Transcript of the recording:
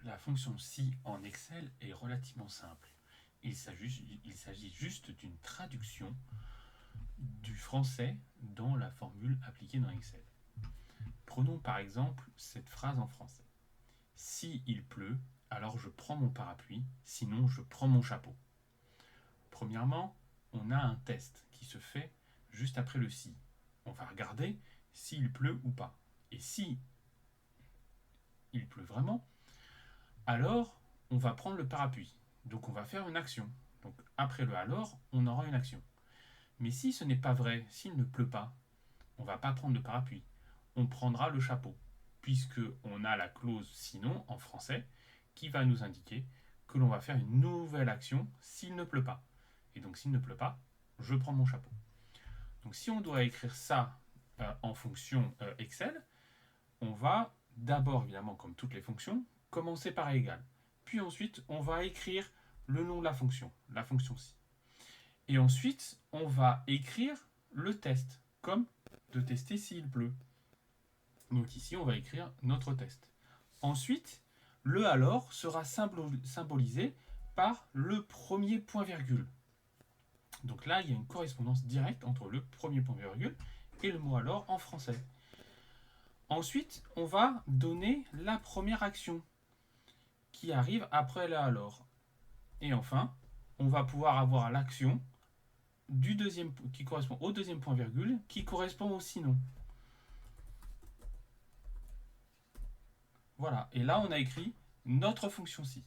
La fonction si en Excel est relativement simple. Il s'agit juste d'une traduction du français dans la formule appliquée dans Excel. Prenons par exemple cette phrase en français. Si il pleut, alors je prends mon parapluie, sinon je prends mon chapeau. Premièrement, on a un test qui se fait juste après le si. On va regarder s'il pleut ou pas. Et si il pleut vraiment, alors on va prendre le parapluie. Donc on va faire une action. Donc après le alors, on aura une action. Mais si ce n'est pas vrai, s'il ne pleut pas, on ne va pas prendre le parapluie. On prendra le chapeau, puisque on a la clause sinon en français qui va nous indiquer que l'on va faire une nouvelle action s'il ne pleut pas. Et donc s'il ne pleut pas, je prends mon chapeau. Donc si on doit écrire ça en fonction Excel, on va d'abord, évidemment, comme toutes les fonctions, commencer par égal. Puis ensuite, on va écrire le nom de la fonction si. Et ensuite, on va écrire le test, comme de tester s'il pleut. Donc ici, on va écrire notre test. Ensuite, le alors sera symbolisé par le premier point-virgule. Donc là, il y a une correspondance directe entre le premier point-virgule et le mot alors en français. Ensuite, on va donner la première action qui arrive après le alors. Et enfin, on va pouvoir avoir l'action qui correspond au deuxième point-virgule qui correspond au sinon. Voilà, et là on a écrit notre fonction si.